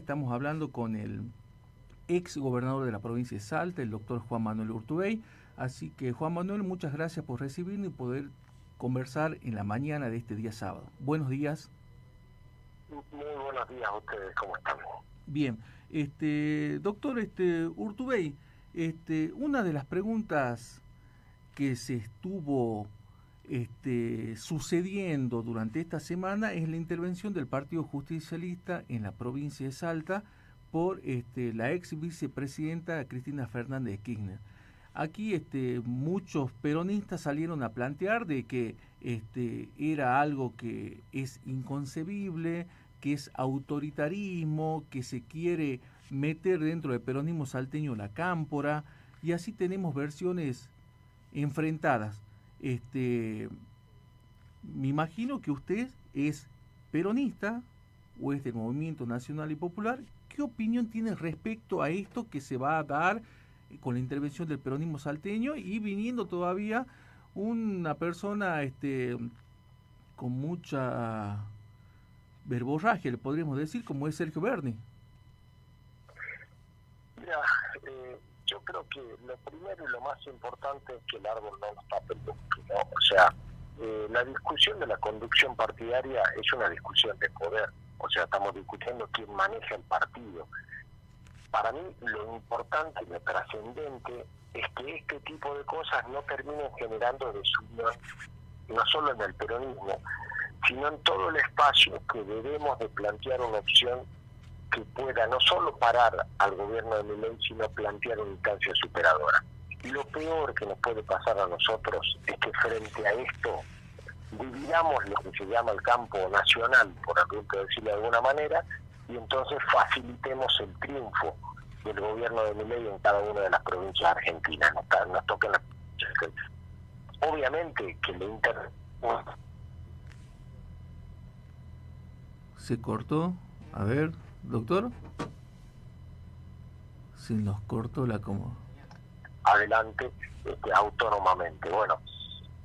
Estamos hablando con el ex gobernador de la provincia de Salta, el doctor Juan Manuel Urtubey. Así que, Juan Manuel, muchas gracias por recibirnos y poder conversar en la mañana de este día sábado. Buenos días. Muy buenos días a ustedes, ¿cómo están? Bien, doctor Urtubey, una de las preguntas que se estuvo sucediendo durante esta semana es la intervención del Partido Justicialista en la provincia de Salta por la ex vicepresidenta Cristina Fernández de Kirchner. Aquí muchos peronistas salieron a plantear de que era algo que es inconcebible, que es autoritarismo, que se quiere meter dentro del peronismo salteño la cámpora, y así tenemos versiones enfrentadas. Me imagino que usted es peronista o es del Movimiento Nacional y Popular. ¿Qué opinión tiene respecto a esto que se va a dar con la intervención del peronismo salteño y viniendo todavía una persona con mucha verborragia, le podríamos decir, como es Sergio Berni? Mira, yo creo que lo primero y lo más importante es que el árbol no nos tape el bosque, ¿no? O sea, la discusión de la conducción partidaria es una discusión de poder. O sea, estamos discutiendo quién maneja el partido. Para mí, lo importante y lo trascendente es que este tipo de cosas no terminen generando desunión, no solo en el peronismo, sino en todo el espacio, que debemos de plantear una opción que pueda no solo parar al gobierno de Milei, sino plantear una instancia superadora. Y lo peor que nos puede pasar a nosotros es que frente a esto dividamos lo que se llama el campo nacional, por decirlo de alguna manera, y entonces facilitemos el triunfo del gobierno de Milei en cada una de las provincias argentinas. Nos toquen las... Obviamente que el ¿Se cortó? A ver, doctor. Se nos cortó la como... Adelante, autónomamente. Bueno,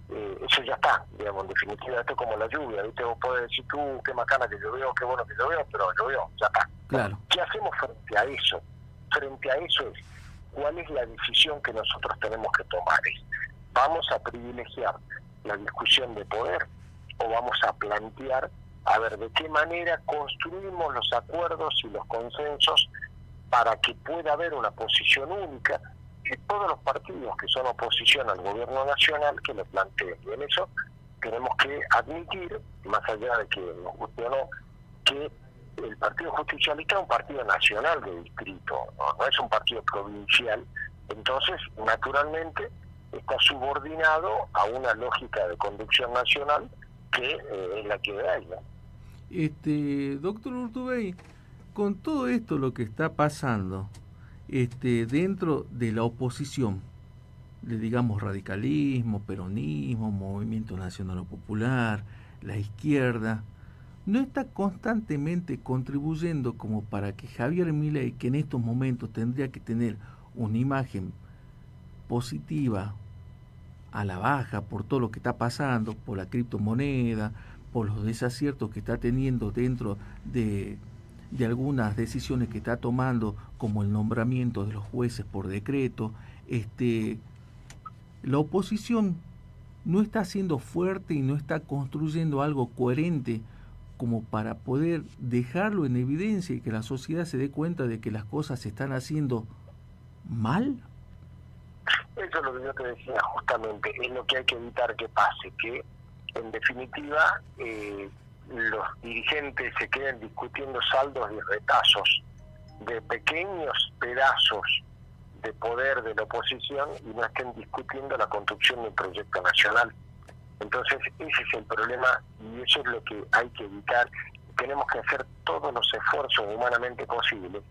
eso ya está, digamos, en definitiva. Esto es como la lluvia, ¿viste? Vos podés decir tú, qué macana que llovió, qué bueno que llovió, pero llovió, ya está. Claro. ¿Qué hacemos frente a eso? Frente a eso es, ¿cuál es la decisión que nosotros tenemos que tomar? ¿Vamos a privilegiar la discusión de poder o vamos a plantear, a ver, de qué manera construimos los acuerdos y los consensos para que pueda haber una posición única de todos los partidos que son oposición al gobierno nacional que lo planteen? Y en eso tenemos que admitir, más allá de que nos guste o no, que el Partido Justicialista es un partido nacional de distrito, no es un partido provincial. Entonces, naturalmente, está subordinado a una lógica de conducción nacional que es la que hay, ¿no? Doctor Urtubey, con todo esto lo que está pasando dentro de la oposición, le digamos radicalismo, peronismo, Movimiento Nacional o Popular, la izquierda, ¿no está constantemente contribuyendo como para que Javier Milei, que en estos momentos tendría que tener una imagen positiva, a la baja por todo lo que está pasando, por la criptomoneda, por los desaciertos que está teniendo dentro de algunas decisiones que está tomando, como el nombramiento de los jueces por decreto? La oposición no está siendo fuerte y no está construyendo algo coherente como para poder dejarlo en evidencia y que la sociedad se dé cuenta de que las cosas se están haciendo mal. Eso es lo que yo te decía justamente, es lo que hay que evitar que pase, que en definitiva los dirigentes se queden discutiendo saldos y retazos de pequeños pedazos de poder de la oposición y no estén discutiendo la construcción de un proyecto nacional. Entonces ese es el problema y eso es lo que hay que evitar. Tenemos que hacer todos los esfuerzos humanamente posibles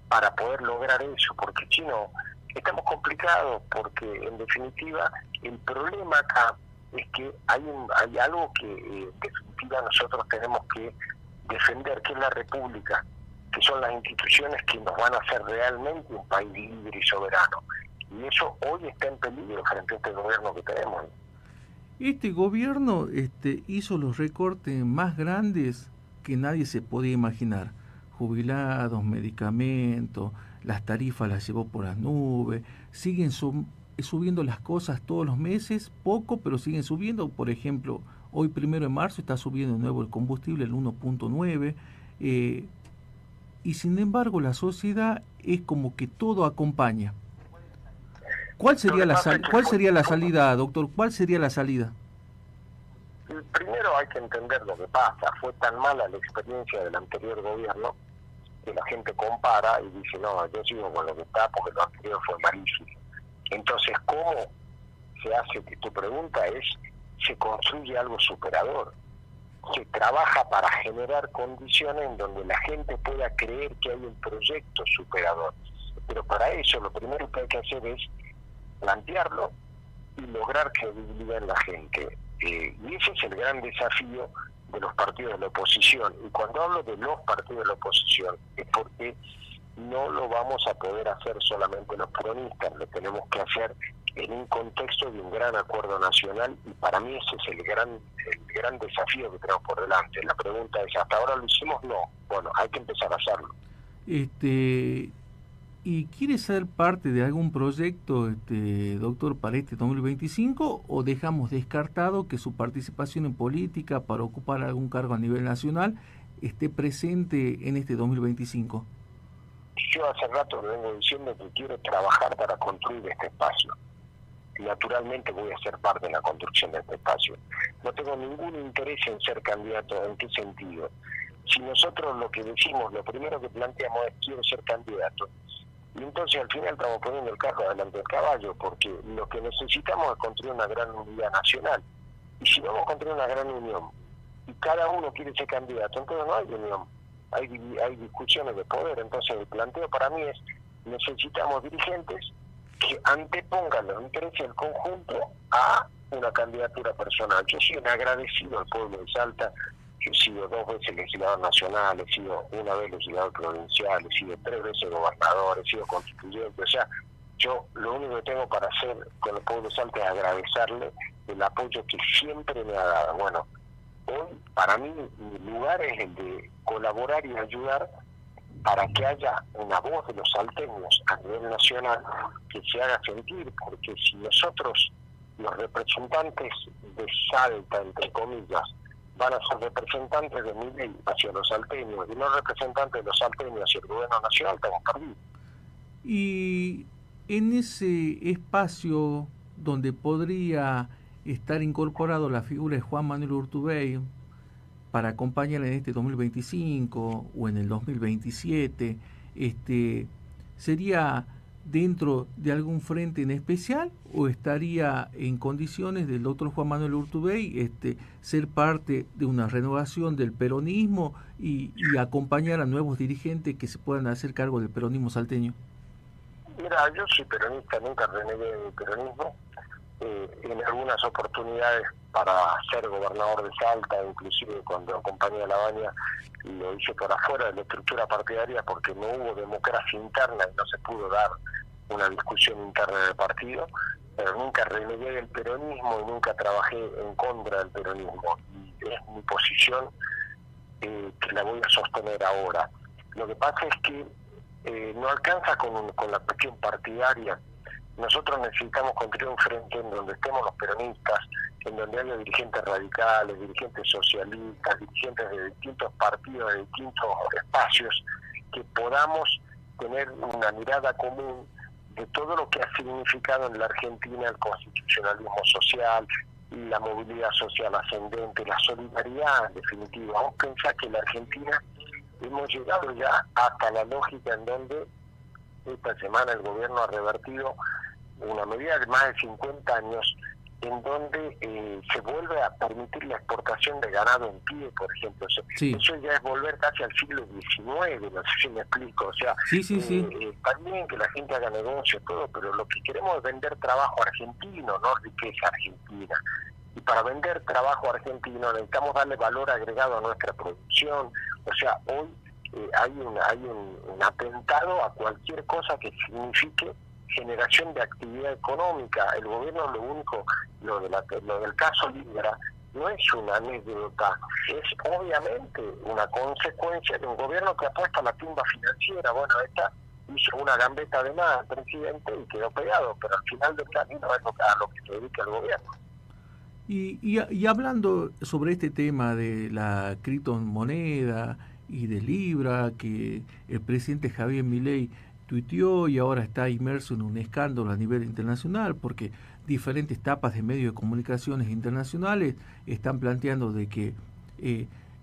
para poder lograr eso, porque si no, estamos complicados, porque en definitiva el problema acá es que hay algo que en definitiva nosotros tenemos que defender, que es la República, que son las instituciones que nos van a hacer realmente un país libre y soberano. Y eso hoy está en peligro frente a este gobierno que tenemos. Este gobierno hizo los recortes más grandes que nadie se podía imaginar. jubilados, medicamentos, las tarifas las llevó por las nubes, siguen subiendo las cosas todos los meses, poco, pero siguen subiendo. Por ejemplo, hoy 1 de marzo está subiendo de nuevo el combustible, el 1.9, y sin embargo la sociedad es como que todo acompaña. ¿Cuál sería la salida, doctor? ¿Cuál sería la salida? Primero hay que entender lo que pasa. Fue tan mala la experiencia del anterior gobierno que la gente compara y dice, no, yo sigo con lo que está porque lo anterior fue malísimo. Entonces, ¿cómo se hace? Que tu pregunta es, se construye algo superador. Se trabaja para generar condiciones en donde la gente pueda creer que hay un proyecto superador. Pero para eso lo primero que hay que hacer es plantearlo y lograr credibilidad en la gente. Y ese es el gran desafío de los partidos de la oposición. Y cuando hablo de los partidos de la oposición es porque no lo vamos a poder hacer solamente los peronistas, lo tenemos que hacer en un contexto de un gran acuerdo nacional, y para mí ese es el gran desafío que tenemos por delante. La pregunta es, ¿hasta ahora lo hicimos? No. Bueno, hay que empezar a hacerlo. ¿Y quiere ser parte de algún proyecto, doctor, para este 2025, o dejamos descartado que su participación en política para ocupar algún cargo a nivel nacional esté presente en este 2025? Yo hace rato le vengo diciendo que quiero trabajar para construir este espacio. Naturalmente voy a ser parte de la construcción de este espacio. No tengo ningún interés en ser candidato. ¿En qué sentido? Si nosotros lo que decimos, lo primero que planteamos es quiero ser candidato, y entonces al final estamos poniendo el carro delante del caballo, porque lo que necesitamos es construir una gran unidad nacional. Y si vamos a construir una gran unión y cada uno quiere ser candidato, entonces no hay unión, hay discusiones de poder. Entonces el planteo para mí es, necesitamos dirigentes que antepongan los intereses del conjunto a una candidatura personal. Yo soy un agradecido al pueblo de Salta. Yo he sido 2 veces legislador nacional, he sido 1 vez legislador provincial, he sido 3 veces gobernador, he sido constituyente. O sea, yo lo único que tengo para hacer con el pueblo de Salta es agradecerle el apoyo que siempre me ha dado. Bueno, hoy para mí mi lugar es el de colaborar y ayudar para que haya una voz de los salteños a nivel nacional que se haga sentir, porque si nosotros, los representantes de Salta, entre comillas, van a ser representantes de Milei hacia los salteños y no representantes de los salteños hacia el gobierno nacional, estamos perdidos. Y en ese espacio donde podría estar incorporado la figura de Juan Manuel Urtubey para acompañarle en este 2025 o en el 2027, ¿sería dentro de algún frente en especial o estaría en condiciones del doctor Juan Manuel Urtubey ser parte de una renovación del peronismo y acompañar a nuevos dirigentes que se puedan hacer cargo del peronismo salteño? Mira, yo soy peronista, nunca renegué de mi peronismo. En algunas oportunidades para ser gobernador de Salta, inclusive cuando acompañé a Labaña, lo hice por afuera de la estructura partidaria porque no hubo democracia interna y no se pudo dar una discusión interna del partido, pero nunca renegué del peronismo y nunca trabajé en contra del peronismo, y es mi posición que la voy a sostener ahora. Lo que pasa es que no alcanza con la cuestión partidaria. Nosotros necesitamos construir un frente en donde estemos los peronistas, en donde haya dirigentes radicales, dirigentes socialistas, dirigentes de distintos partidos, de distintos espacios, que podamos tener una mirada común de todo lo que ha significado en la Argentina el constitucionalismo social, la movilidad social ascendente, la solidaridad en definitiva. Vamos a pensar que en la Argentina hemos llegado ya hasta la lógica en donde esta semana el gobierno ha revertido una medida de más de 50 años en donde se vuelve a permitir la exportación de ganado en pie, por ejemplo. Sí. Eso ya es volver casi al siglo XIX, no sé si me explico. O sea, está bien que la gente haga negocio, todo, pero lo que queremos es vender trabajo argentino, no riqueza argentina. Y para vender trabajo argentino necesitamos darle valor agregado a nuestra producción. O sea, hoy hay un atentado a cualquier cosa que signifique generación de actividad económica. El gobierno lo del caso Libra no es una anécdota, es obviamente una consecuencia de un gobierno que apuesta a la timba financiera. Bueno, esta hizo una gambeta de más al presidente y quedó pegado, pero al final del camino es a lo que se dedica el gobierno. Y hablando sobre este tema de la criptomoneda y de Libra, que el presidente Javier Milei tuiteó y ahora está inmerso en un escándalo a nivel internacional, porque diferentes tapas de medios de comunicaciones internacionales están planteando de que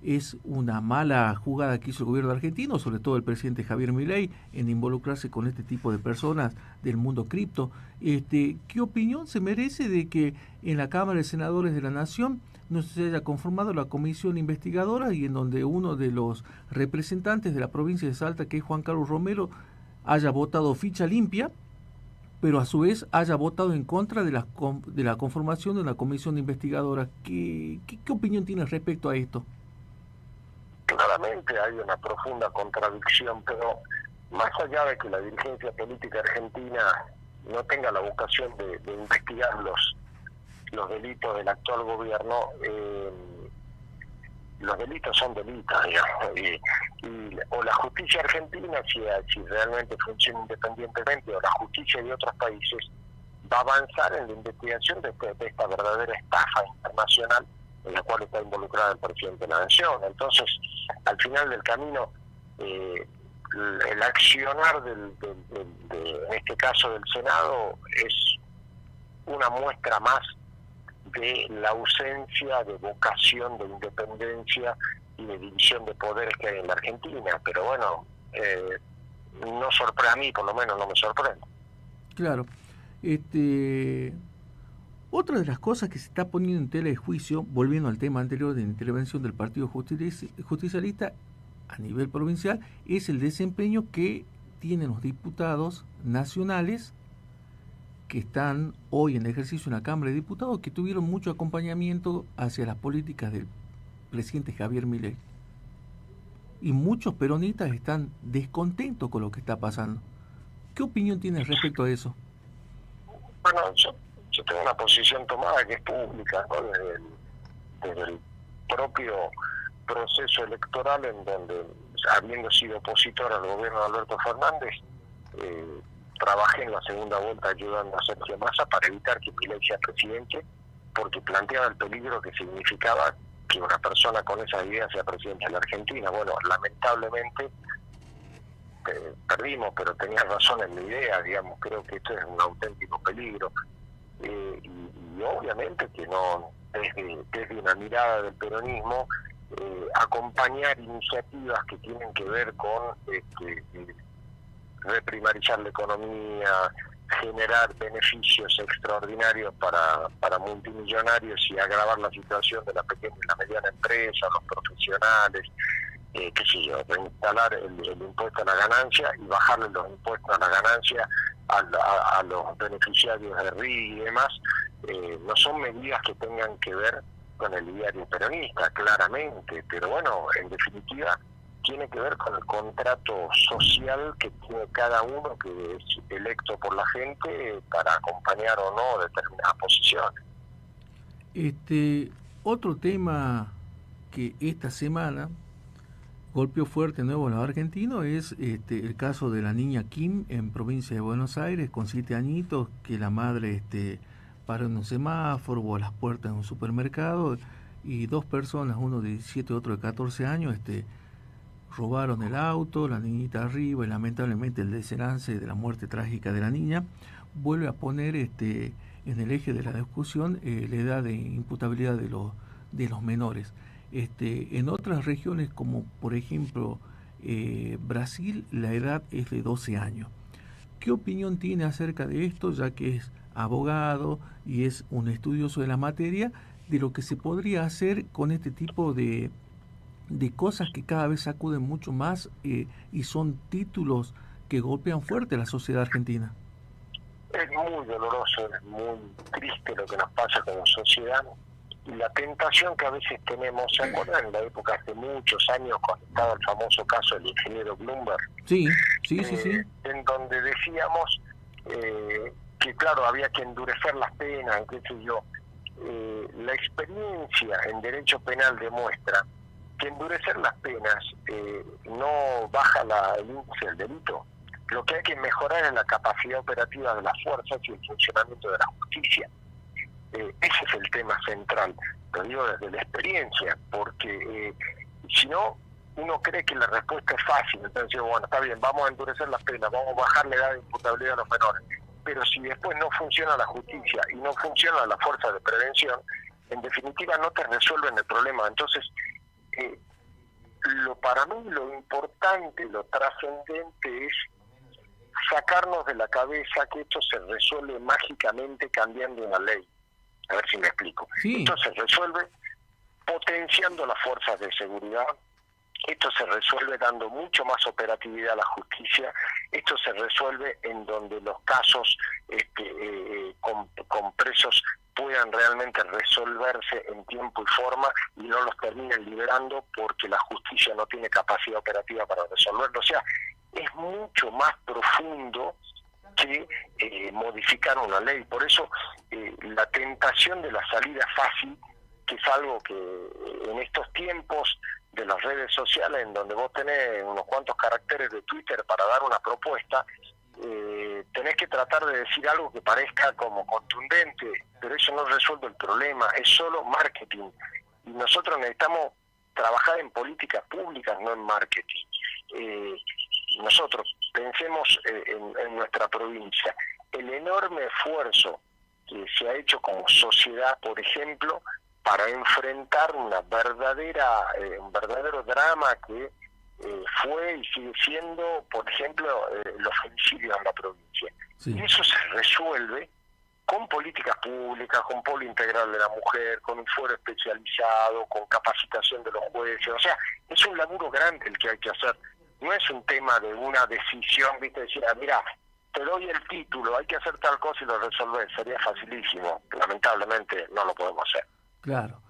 es una mala jugada que hizo el gobierno argentino, sobre todo el presidente Javier Milei, en involucrarse con este tipo de personas del mundo cripto. ¿Qué opinión se merece de que en la Cámara de Senadores de la Nación no se haya conformado la comisión investigadora y en donde uno de los representantes de la provincia de Salta, que es Juan Carlos Romero, haya votado ficha limpia, pero a su vez haya votado en contra de la conformación de una comisión investigadora? ¿Qué opinión tienes respecto a esto? Claramente hay una profunda contradicción, pero más allá de que la dirigencia política argentina no tenga la vocación de investigar los delitos del actual gobierno, los delitos son delitos, digamos, o la justicia argentina, si realmente funciona independientemente, o la justicia de otros países, va a avanzar en la investigación de esta verdadera estafa internacional en la cual está involucrada el presidente de la Nación. Entonces, al final del camino, el accionar en este caso del Senado es una muestra más de la ausencia de vocación de independencia y de división de poderes que hay en la Argentina. Pero bueno, no sorprende, a mí por lo menos no me sorprende. Claro. Otra de las cosas que se está poniendo en tela de juicio, volviendo al tema anterior de la intervención del Partido Justicialista a nivel provincial, es el desempeño que tienen los diputados nacionales que están hoy en ejercicio en la Cámara de Diputados, que tuvieron mucho acompañamiento hacia las políticas del presidente Javier Milei. Y muchos peronistas están descontentos con lo que está pasando. ¿Qué opinión tienes respecto a eso? Bueno, yo tengo una posición tomada que es pública, ¿no? Desde el propio proceso electoral, en donde, habiendo sido opositor al gobierno de Alberto Fernández, trabajé en la segunda vuelta ayudando a Sergio Massa para evitar que Milei sea presidente, porque planteaba el peligro que significaba que una persona con esas ideas sea presidente de la Argentina. Bueno, lamentablemente perdimos, pero tenías razón en mi idea, digamos, creo que esto es un auténtico peligro. Y obviamente que no, desde una mirada del peronismo, acompañar iniciativas que tienen que ver con reprimarizar la economía, generar beneficios extraordinarios para multimillonarios y agravar la situación de la pequeña y la mediana empresa, los profesionales, qué sé yo, instalar el impuesto a la ganancia y bajarle los impuestos a la ganancia a los beneficiarios de RIC y demás, no son medidas que tengan que ver con el ideario peronista, claramente, pero bueno, en definitiva tiene que ver con el contrato social que tiene cada uno que es electo por la gente para acompañar o no determinadas posiciones. Otro tema que esta semana golpeó fuerte de nuevo a los argentinos es el caso de la niña Kim en provincia de Buenos Aires, con 7 añitos, que la madre paró en un semáforo o a las puertas de un supermercado y 2 personas, uno de 17 y otro de 14 años, robaron el auto, la niñita arriba, y lamentablemente el desenlace de la muerte trágica de la niña vuelve a poner en el eje de la discusión la edad de imputabilidad de los menores. En otras regiones, como por ejemplo Brasil, la edad es de 12 años. ¿Qué opinión tiene acerca de esto, ya que es abogado y es un estudioso de la materia, de lo que se podría hacer con este tipo de cosas que cada vez sacuden mucho más y son títulos que golpean fuerte a la sociedad argentina? Es muy doloroso, es muy triste lo que nos pasa como sociedad. Y la tentación que a veces tenemos, ¿se acuerdan en la época hace muchos años cuando estaba el famoso caso del ingeniero Bloomberg? Sí. En donde decíamos que claro, había que endurecer las penas, qué sé yo. la experiencia en derecho penal demuestra que endurecer las penas no baja el índice del delito. Lo que hay que mejorar es la capacidad operativa de las fuerzas y el funcionamiento de la justicia. Ese es el tema central, lo digo desde la experiencia, porque si no, uno cree que la respuesta es fácil, entonces bueno, está bien, vamos a endurecer las penas, vamos a bajar la edad de imputabilidad a los menores, pero si después no funciona la justicia y no funciona la fuerza de prevención, en definitiva no te resuelven el problema. Entonces, para mí lo importante, lo trascendente es sacarnos de la cabeza que esto se resuelve mágicamente cambiando una ley. A ver si me explico. Sí. Esto se resuelve potenciando las fuerzas de seguridad, esto se resuelve dando mucho más operatividad a la justicia, esto se resuelve en donde los casos con presos puedan realmente resolverse en tiempo y forma y no los terminen liberando porque la justicia no tiene capacidad operativa para resolverlo. O sea, es mucho más profundo que modificar una ley. Por eso la tentación de la salida fácil, que es algo que en estos tiempos de las redes sociales, en donde vos tenés unos cuantos caracteres de Twitter para dar una propuesta, tenés que tratar de decir algo que parezca como contundente, pero eso no resuelve el problema, es solo marketing. Y nosotros necesitamos trabajar en políticas públicas, no en marketing. Nosotros pensemos en nuestra provincia, el enorme esfuerzo que se ha hecho como sociedad, por ejemplo, para enfrentar un verdadero drama que fue y sigue siendo, por ejemplo, los femicidios en la provincia. Sí. Y eso se resuelve con políticas públicas, con polo integral de la mujer, con un foro especializado, con capacitación de los jueces. O sea, es un laburo grande el que hay que hacer. No es un tema de una decisión, ¿viste? Decir, mira, te doy el título, hay que hacer tal cosa y lo resolver. Sería facilísimo. Lamentablemente no lo podemos hacer. Claro.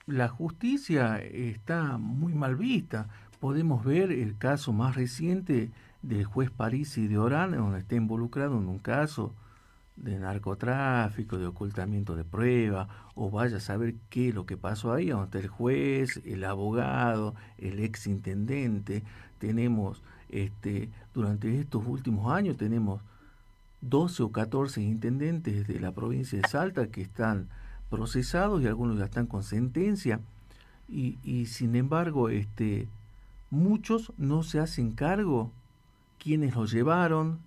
La justicia está muy mal vista. Podemos ver el caso más reciente del juez Parisi de Orán, donde está involucrado en un caso de narcotráfico, de ocultamiento de pruebas, o vaya a saber qué es lo que pasó ahí, donde está el juez, el abogado, el exintendente. Tenemos, durante estos últimos años, tenemos 12 o 14 intendentes de la provincia de Salta que están procesados y algunos ya están con sentencia, y sin embargo muchos no se hacen cargo quiénes los llevaron,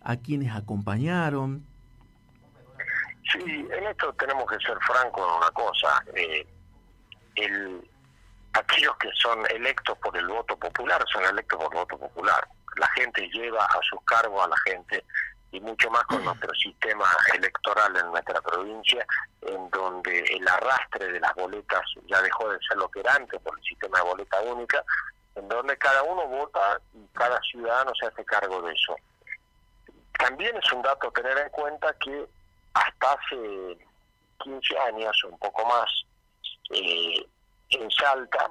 a quienes acompañaron. Sí, en esto tenemos que ser francos en una cosa. Aquellos que son electos por el voto popular son electos por el voto popular. La gente lleva a sus cargos a la gente, y mucho más con nuestro sistema electoral en nuestra provincia, en donde el arrastre de las boletas ya dejó de ser lo que era antes por el sistema de boleta única, en donde cada uno vota y cada ciudadano se hace cargo de eso. También es un dato a tener en cuenta que hasta hace 15 años, un poco más, en Salta,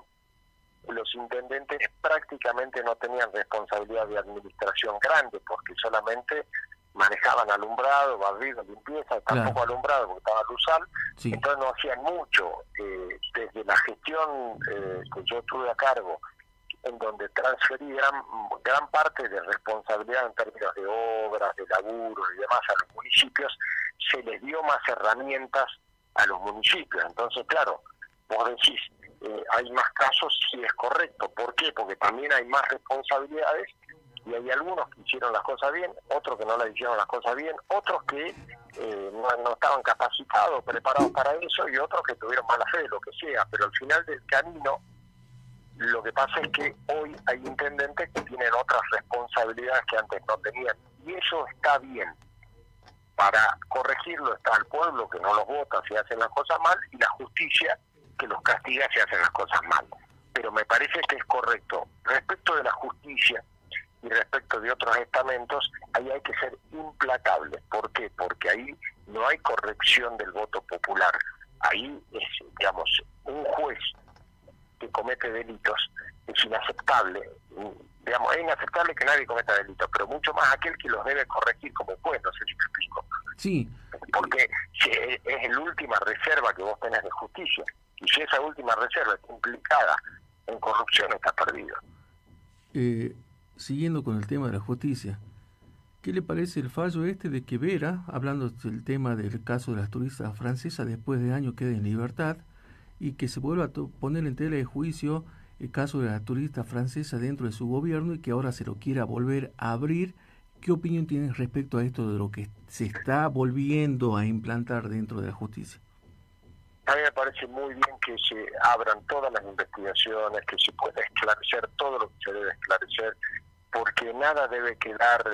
los intendentes prácticamente no tenían responsabilidad de administración grande, porque solamente manejaban alumbrado, barrido, limpieza, tampoco alumbrado porque estaba Luzal, sí. Entonces no hacían mucho. Desde la gestión que yo tuve a cargo, en donde transferí gran parte de responsabilidad en términos de obras, de laburo y demás a los municipios, se les dio más herramientas a los municipios. Entonces, claro, vos decís, hay más casos, sí es correcto. ¿Por qué? Porque también hay más responsabilidades, y hay algunos que hicieron las cosas bien, otros que no las hicieron las cosas bien, otros que no estaban capacitados, preparados para eso, y otros que tuvieron mala fe, lo que sea. Pero al final del camino, lo que pasa es que hoy hay intendentes que tienen otras responsabilidades que antes no tenían, y eso está bien. Para corregirlo está el pueblo, que no los vota si hacen las cosas mal, y la justicia, que los castiga si hacen las cosas mal. Pero me parece que es correcto. Respecto de la justicia y respecto de otros estamentos, ahí hay que ser implacable. ¿Por qué? Porque ahí no hay corrección del voto popular. Ahí es, digamos, un juez que comete delitos es inaceptable. Digamos, es inaceptable que nadie cometa delitos, pero mucho más aquel que los debe corregir como juez. No sé si me explico. Sí, porque es la última reserva que vos tenés de justicia, y si esa última reserva está implicada en corrupción, está perdido. Siguiendo con el tema de la justicia, ¿qué le parece el fallo de que Vera, hablando del tema del caso de las turistas francesas, después de años queda en libertad, y que se vuelva a poner en tela de juicio el caso de la turista francesa dentro de su gobierno y que ahora se lo quiera volver a abrir? ¿Qué opinión tienes respecto a esto de lo que se está volviendo a implantar dentro de la justicia? A mí me parece muy bien que se abran todas las investigaciones, que se pueda esclarecer todo lo que se debe esclarecer, porque nada debe quedar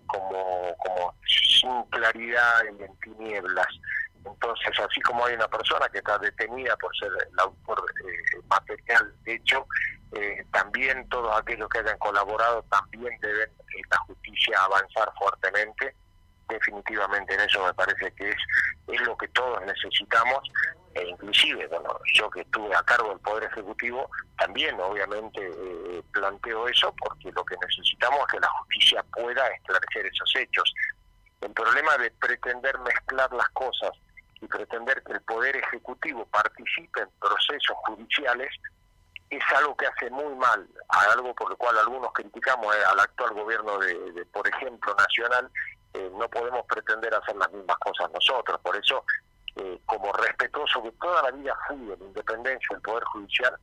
como sin claridad y en tinieblas. Entonces, así como hay una persona que está detenida por ser el autor material de hecho, también todos aquellos que hayan colaborado también deben la justicia avanzar fuertemente. Definitivamente en eso me parece que es lo que todos necesitamos, e inclusive, bueno, yo que estuve a cargo del Poder Ejecutivo, también obviamente planteo eso, porque lo que necesitamos es que la justicia pueda esclarecer esos hechos. El problema de pretender mezclar las cosas y pretender que el Poder Ejecutivo participe en procesos judiciales es algo que hace muy mal, algo por lo cual algunos criticamos al actual gobierno de por ejemplo, nacional. No podemos pretender hacer las mismas cosas nosotros. Por eso, como respetuoso que toda la vida fui de la independencia del Poder Judicial,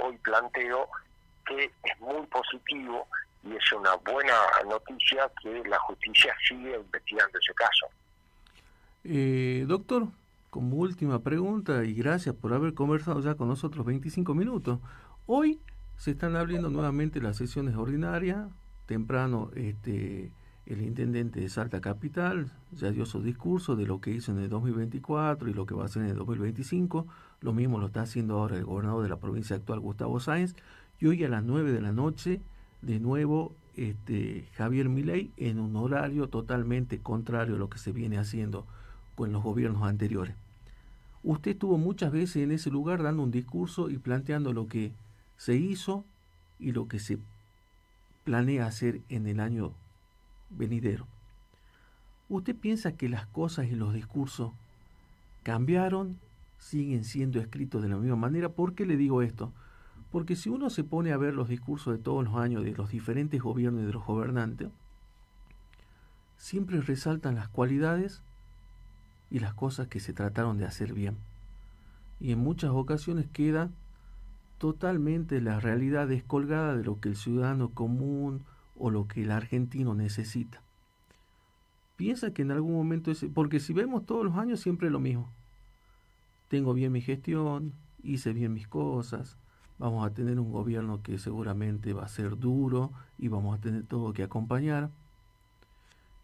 hoy planteo que es muy positivo y es una buena noticia que la justicia sigue investigando ese caso. Doctor, como última pregunta, y gracias por haber conversado ya con nosotros 25 minutos. Hoy se están abriendo nuevamente las sesiones ordinarias. Temprano el intendente de Salta Capital ya dio su discurso de lo que hizo en el 2024 y lo que va a hacer en el 2025. Lo mismo lo está haciendo ahora el gobernador de la provincia actual, Gustavo Sáenz. Y hoy a las 9 de la noche, de nuevo, Javier Milei, en un horario totalmente contrario a lo que se viene haciendo con los gobiernos anteriores. Usted estuvo muchas veces en ese lugar dando un discurso y planteando lo que se hizo y lo que se planea hacer en el año venidero. ¿Usted piensa que las cosas y los discursos cambiaron, siguen siendo escritos de la misma manera? ¿Por qué le digo esto? Porque si uno se pone a ver los discursos de todos los años de los diferentes gobiernos y de los gobernantes, siempre resaltan las cualidades y las cosas que se trataron de hacer bien. Y en muchas ocasiones queda totalmente la realidad descolgada de lo que el ciudadano común o lo que el argentino necesita. Piensa que en algún momento porque si vemos todos los años siempre lo mismo. Tengo bien mi gestión, hice bien mis cosas, vamos a tener un gobierno que seguramente va a ser duro y vamos a tener todo que acompañar.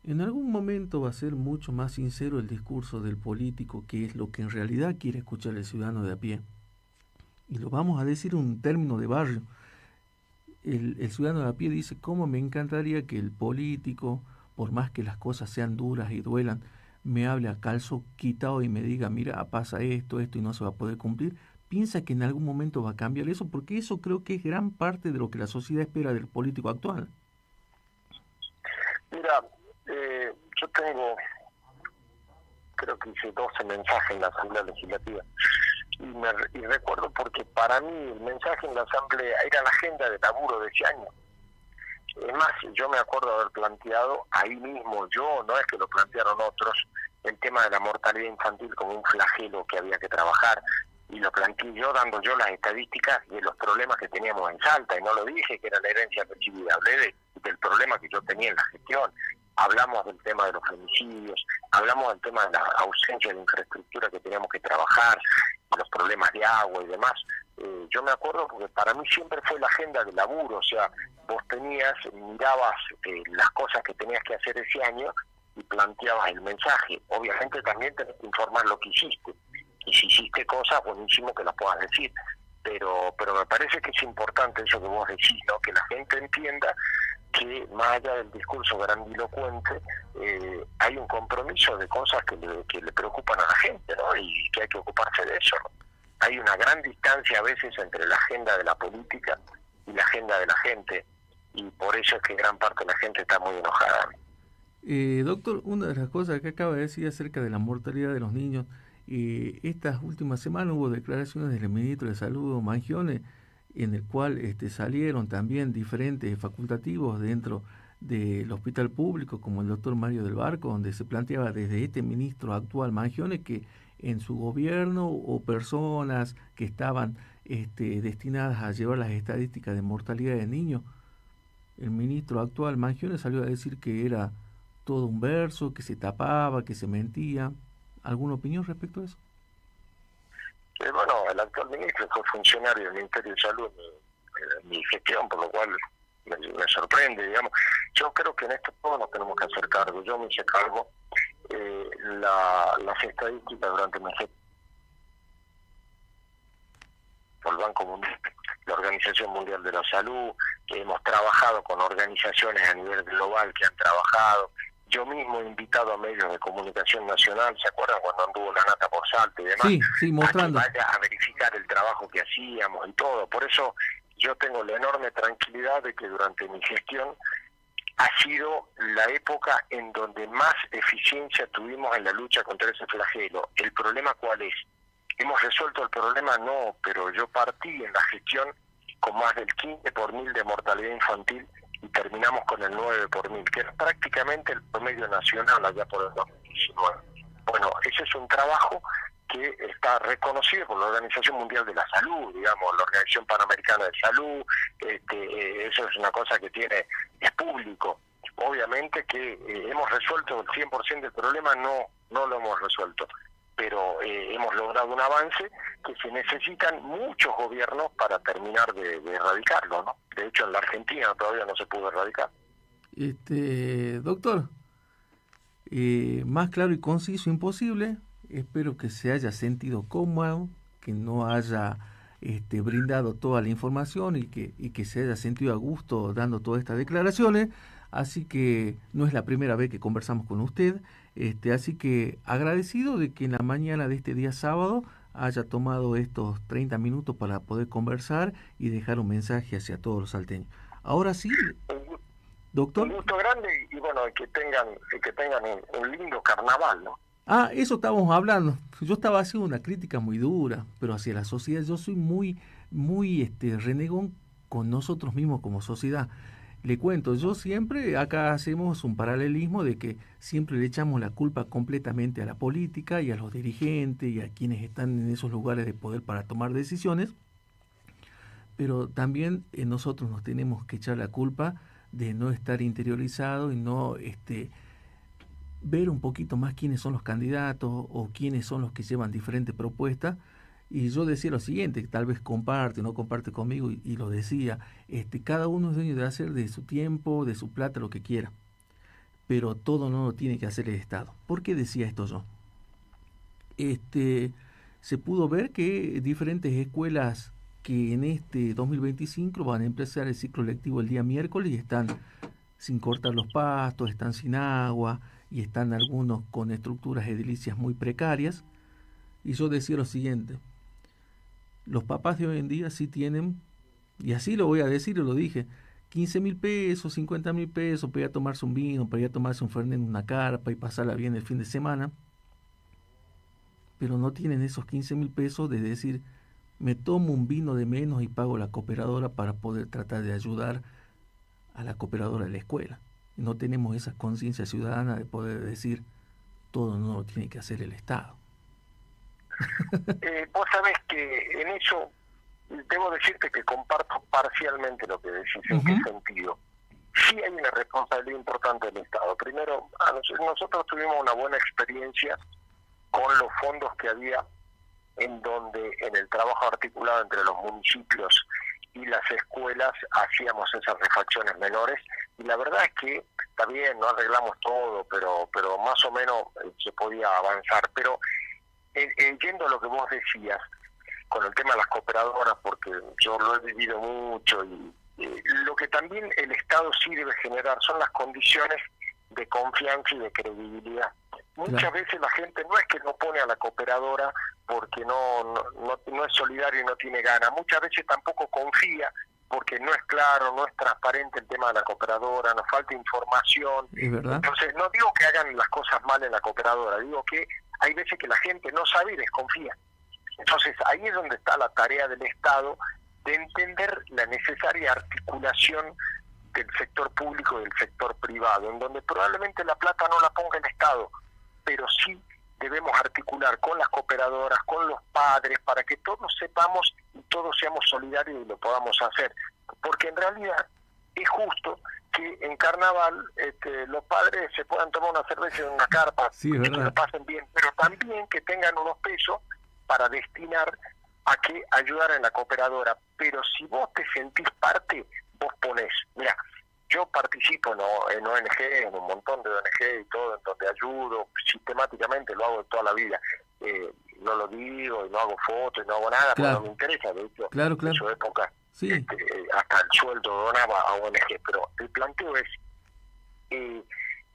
En algún momento va a ser mucho más sincero el discurso del político, que es lo que en realidad quiere escuchar el ciudadano de a pie. Y lo vamos a decir en un término de barrio. El ciudadano de a pie dice: ¿cómo me encantaría que el político, por más que las cosas sean duras y duelan, me hable a calzo quitado y me diga: mira, pasa esto y no se va a poder cumplir? ¿Piensa que en algún momento va a cambiar eso? Porque eso creo que es gran parte de lo que la sociedad espera del político actual. Mira, yo creo que hice 12 mensajes en la Asamblea Legislativa y recuerdo, porque para mí el mensaje en la Asamblea era la agenda de laburo de ese año. Es más, yo me acuerdo haber planteado ahí mismo, yo, no es que lo plantearon otros, el tema de la mortalidad infantil como un flagelo que había que trabajar, y lo planteé yo dando yo las estadísticas de los problemas que teníamos en Salta, y no lo dije que era la herencia recibida, hablé del problema que yo tenía en la gestión. Hablamos del tema de los femicidios, hablamos del tema de la ausencia de infraestructura que teníamos que trabajar, los problemas de agua y demás. Yo me acuerdo porque para mí siempre fue la agenda de laburo, o sea, vos mirabas las cosas que tenías que hacer ese año y planteabas el mensaje. Obviamente también tenés que informar lo que hiciste, y si hiciste cosas, buenísimo que las puedas decir, pero me parece que es importante eso que vos decís, ¿no? Que la gente entienda que más allá del discurso grandilocuente, hay un compromiso de cosas que le preocupan a la gente, ¿no? Y que hay que ocuparse de eso, ¿no? Hay una gran distancia a veces entre la agenda de la política y la agenda de la gente, y por eso es que gran parte de la gente está muy enojada. Doctor, una de las cosas que acaba de decir acerca de la mortalidad de los niños, estas últimas semanas hubo declaraciones del ministro de Salud, Mangione, en el cual salieron también diferentes facultativos dentro del hospital público, como el doctor Mario del Barco, donde se planteaba desde este ministro actual, Mangione, que en su gobierno o personas que estaban destinadas a llevar las estadísticas de mortalidad de niños, el ministro actual, Mangione, salió a decir que era todo un verso, que se tapaba, que se mentía. ¿Alguna opinión respecto a eso? Bueno, el actual ministro fue funcionario del Ministerio de Salud en mi gestión, por lo cual me sorprende, digamos. Yo creo que en esto todos nos tenemos que hacer cargo. Yo me hice cargo las estadísticas durante mi gestión por el Banco Mundial, la Organización Mundial de la Salud, que hemos trabajado con organizaciones a nivel global que han trabajado. Yo mismo he invitado a medios de comunicación nacional, ¿se acuerdan cuando anduvo la nata por Salta y demás? Sí, mostrando. A que vaya a verificar el trabajo que hacíamos y todo. Por eso yo tengo la enorme tranquilidad de que durante mi gestión ha sido la época en donde más eficiencia tuvimos en la lucha contra ese flagelo. ¿El problema cuál es? ¿Hemos resuelto el problema? No, pero yo partí en la gestión con más del 15 por mil de mortalidad infantil y terminamos con el 9 por mil, que es prácticamente el promedio nacional allá por el 2019. Bueno, ese es un trabajo que está reconocido por la Organización Mundial de la Salud, digamos, la Organización Panamericana de Salud, eso es una cosa que es público. Obviamente que hemos resuelto el 100% del problema, no lo hemos resuelto, pero hemos logrado un avance que se necesitan muchos gobiernos para terminar de erradicarlo, ¿no? De hecho, en la Argentina todavía no se pudo erradicar. Doctor, más claro y conciso imposible. Espero que se haya sentido cómodo, que no haya brindado toda la información y que se haya sentido a gusto dando todas estas declaraciones. Así que no es la primera vez que conversamos con usted. Así que agradecido de que en la mañana de este día sábado haya tomado estos 30 minutos para poder conversar y dejar un mensaje hacia todos los salteños. Ahora sí, doctor. Un gusto grande y bueno, que tengan un lindo carnaval, ¿no? Eso estábamos hablando. Yo estaba haciendo una crítica muy dura, pero hacia la sociedad. Yo soy muy renegón con nosotros mismos como sociedad. Le cuento, yo siempre, acá hacemos un paralelismo de que siempre le echamos la culpa completamente a la política y a los dirigentes y a quienes están en esos lugares de poder para tomar decisiones, pero también nosotros nos tenemos que echar la culpa de no estar interiorizados y no ver un poquito más quiénes son los candidatos o quiénes son los que llevan diferentes propuestas. Y yo decía lo siguiente, que tal vez comparte o no comparte conmigo, y lo decía, cada uno es dueño de hacer de su tiempo, de su plata, lo que quiera, pero todo no lo tiene que hacer el Estado. ¿Por qué decía esto yo? Se pudo ver que diferentes escuelas que en este 2025 van a empezar el ciclo lectivo el día miércoles y están sin cortar los pastos, están sin agua y están algunos con estructuras edilicias muy precarias. Y yo decía lo siguiente, los papás de hoy en día sí tienen, y así lo voy a decir y lo dije, 15.000 pesos, 50.000 pesos para ir a tomarse un vino, para ir a tomarse un fernet en una carpa y pasarla bien el fin de semana, pero no tienen esos 15.000 pesos de decir, me tomo un vino de menos y pago la cooperadora para poder tratar de ayudar a la cooperadora de la escuela. No tenemos esa conciencia ciudadana de poder decir, todo no lo tiene que hacer el Estado. Vos sabés que en eso debo decirte que comparto parcialmente lo que decís. ¿En qué sentido? Sí hay una responsabilidad importante del Estado. Primero, nosotros tuvimos una buena experiencia con los fondos que había en donde en el trabajo articulado entre los municipios y las escuelas hacíamos esas refacciones menores, y la verdad es que está bien, no arreglamos todo, pero más o menos se podía avanzar. Pero yendo a lo que vos decías con el tema de las cooperadoras, porque yo lo he vivido mucho, y lo que también el Estado sí debe generar son las condiciones de confianza y de credibilidad. Muchas veces la gente no es que no pone a la cooperadora porque no es solidario y no tiene ganas, muchas veces tampoco confía porque no es claro, no es transparente el tema de la cooperadora, nos falta información. Es verdad. Entonces, no digo que hagan las cosas mal en la cooperadora, digo que hay veces que la gente no sabe y desconfía. Entonces, ahí es donde está la tarea del Estado de entender la necesaria articulación del sector público y del sector privado, en donde probablemente la plata no la ponga el Estado, pero sí debemos articular con las cooperadoras, con los padres, para que todos sepamos y todos seamos solidarios y lo podamos hacer. Porque en realidad es justo que en carnaval los padres se puedan tomar una cerveza en una carpa, sí, que lo pasen bien, pero también que tengan unos pesos para destinar a que ayudar en la cooperadora. Pero si vos te sentís parte, vos ponés. Mira, yo participo en ONG, en un montón de ONG y todo, en donde ayudo sistemáticamente, lo hago toda la vida. No lo digo, y no hago fotos, y no hago nada, claro, porque no me interesa. De hecho, claro. en su época, sí, hasta el sueldo donaba a ONG. Pero el planteo es,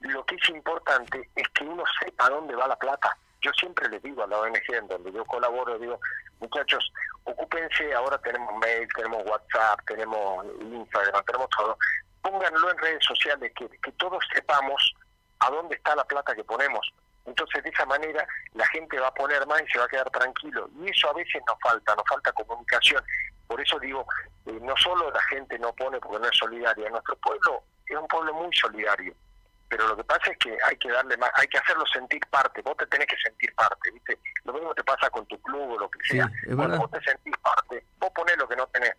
lo que es importante es que uno sepa dónde va la plata. Yo siempre les digo a la ONG en donde yo colaboro, digo, muchachos, ocúpense, ahora tenemos mail, tenemos WhatsApp, tenemos Instagram, tenemos todo. Pónganlo en redes sociales, que todos sepamos a dónde está la plata que ponemos. Entonces, de esa manera, la gente va a poner más y se va a quedar tranquilo. Y eso a veces nos falta comunicación. Por eso digo, no solo la gente no pone porque no es solidaria, nuestro pueblo es un pueblo muy solidario. Pero lo que pasa es que hay que darle más, hay que hacerlo sentir parte. Vos te tenés que sentir parte, ¿viste? Lo mismo te pasa con tu club o lo que sea. Sí, cuando vos te sentís parte, vos ponés lo que no tenés.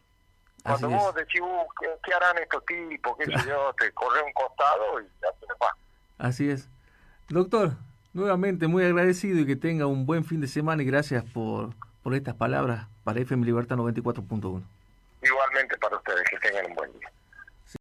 Cuando así vos decís, ¿qué harán estos tipos? ¿Qué sé yo? Te corre un costado y ya te va. Así es. Doctor, nuevamente muy agradecido y que tenga un buen fin de semana y gracias por estas palabras para FM Libertad 94.1.